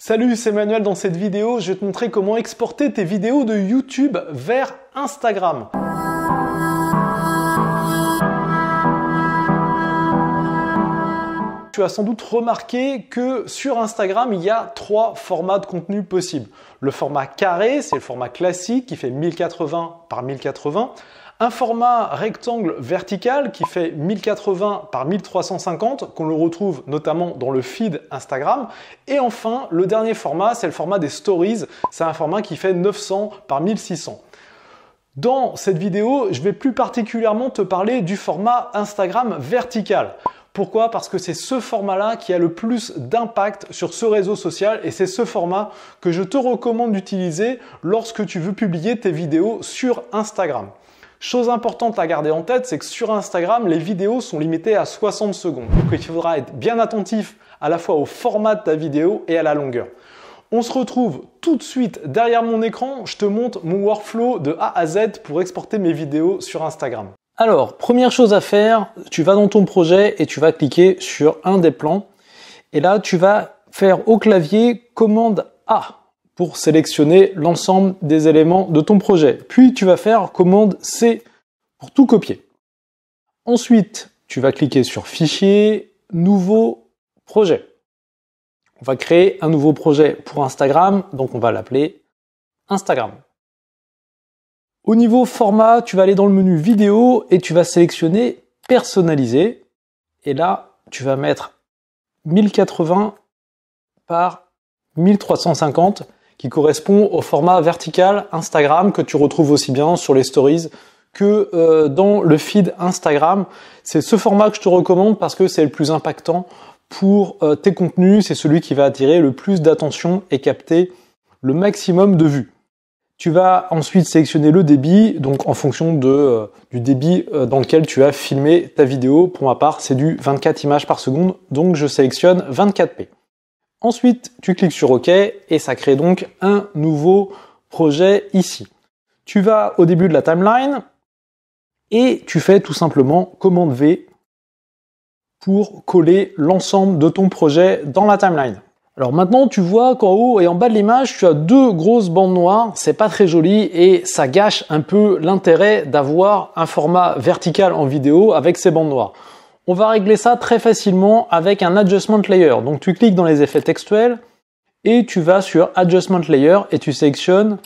Salut, c'est Manuel. Dans cette vidéo, je vais te montrer comment exporter tes vidéos de YouTube vers Instagram. Tu as sans doute remarqué que sur Instagram, il y a 3 formats de contenu possibles. Le format carré, c'est le format classique qui fait 1080 par 1080. Un format rectangle vertical qui fait 1080 par 1350, qu'on le retrouve notamment dans le feed Instagram. Et enfin, le dernier format, c'est le format des stories. C'est un format qui fait 900 par 1600. Dans cette vidéo, je vais plus particulièrement te parler du format Instagram vertical. Pourquoi? Parce que c'est ce format-là qui a le plus d'impact sur ce réseau social et c'est ce format que je te recommande d'utiliser lorsque tu veux publier tes vidéos sur Instagram. Chose importante à garder en tête, c'est que sur Instagram, les vidéos sont limitées à 60 secondes. Donc il faudra être bien attentif à la fois au format de ta vidéo et à la longueur. On se retrouve tout de suite derrière mon écran. Je te montre mon workflow de A à Z pour exporter mes vidéos sur Instagram. Alors, première chose à faire, tu vas dans ton projet et tu vas cliquer sur un des plans. Et là, tu vas faire au clavier commande A pour sélectionner l'ensemble des éléments de ton projet. Puis, tu vas faire commande C pour tout copier. Ensuite, tu vas cliquer sur Fichier, Nouveau projet. On va créer un nouveau projet pour Instagram, donc on va l'appeler Instagram. Au niveau format, tu vas aller dans le menu vidéo et tu vas sélectionner personnaliser. Et là, tu vas mettre 1080 par 1350 qui correspond au format vertical Instagram que tu retrouves aussi bien sur les stories que dans le feed Instagram. C'est ce format que je te recommande parce que c'est le plus impactant pour tes contenus. C'est celui qui va attirer le plus d'attention et capter le maximum de vues. Tu vas ensuite sélectionner le débit, donc en fonction du débit dans lequel tu as filmé ta vidéo. Pour ma part, c'est du 24 images par seconde, donc je sélectionne 24p. Ensuite, tu cliques sur OK et ça crée donc un nouveau projet ici. Tu vas au début de la timeline et tu fais tout simplement commande V pour coller l'ensemble de ton projet dans la timeline. Alors maintenant, tu vois qu'en haut et en bas de l'image, tu as 2 grosses bandes noires. C'est pas très joli et ça gâche un peu l'intérêt d'avoir un format vertical en vidéo avec ces bandes noires. On va régler ça très facilement avec un Adjustment Layer. Donc tu cliques dans les effets textuels et tu vas sur Adjustment Layer et tu sélectionnes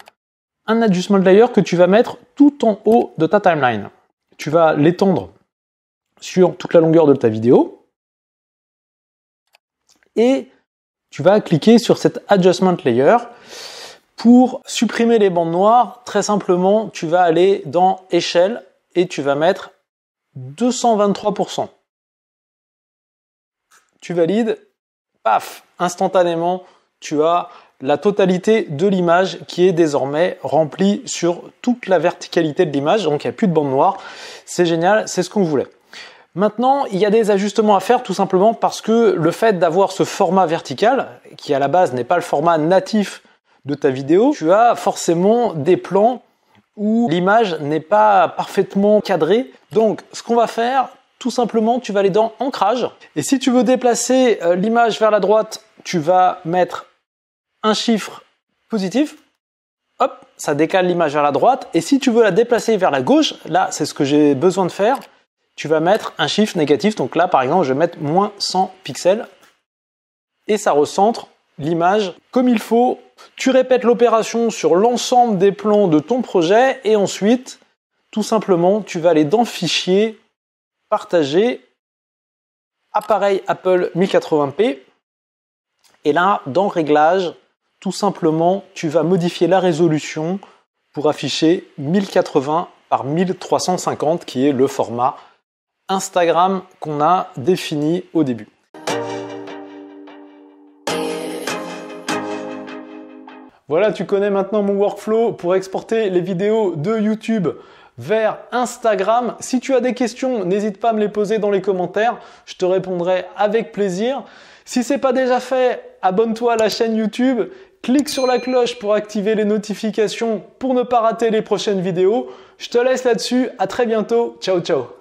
un Adjustment Layer que tu vas mettre tout en haut de ta timeline. Tu vas l'étendre sur toute la longueur de ta vidéo et tu vas cliquer sur cet Adjustment Layer. Pour supprimer les bandes noires, très simplement, tu vas aller dans Échelle et tu vas mettre 223%. Tu valides, paf, instantanément, tu as la totalité de l'image qui est désormais remplie sur toute la verticalité de l'image, donc il n'y a plus de bandes noires. C'est génial, c'est ce qu'on voulait. Maintenant, il y a des ajustements à faire tout simplement parce que le fait d'avoir ce format vertical, qui à la base n'est pas le format natif de ta vidéo, tu as forcément des plans où l'image n'est pas parfaitement cadrée. Donc, ce qu'on va faire, tout simplement, tu vas aller dans Ancrage. Et si tu veux déplacer l'image vers la droite, tu vas mettre un chiffre positif. Hop, ça décale l'image vers la droite. Et si tu veux la déplacer vers la gauche, là, c'est ce que j'ai besoin de faire. Tu vas mettre un chiffre négatif. Donc là, par exemple, je vais mettre moins 100 pixels. Et ça recentre l'image comme il faut. Tu répètes l'opération sur l'ensemble des plans de ton projet. Et ensuite, tout simplement, tu vas aller dans Fichier, Partager, Appareil Apple 1080p. Et là, dans Réglages, tout simplement, tu vas modifier la résolution pour afficher 1080 par 1350, qui est le format Instagram qu'on a défini au début. Voilà, tu connais maintenant mon workflow pour exporter les vidéos de YouTube vers Instagram. Si tu as des questions, n'hésite pas à me les poser dans les commentaires. Je te répondrai avec plaisir. Si ce n'est pas déjà fait, abonne-toi à la chaîne YouTube. Clique sur la cloche pour activer les notifications pour ne pas rater les prochaines vidéos. Je te laisse là-dessus. À très bientôt. Ciao, ciao.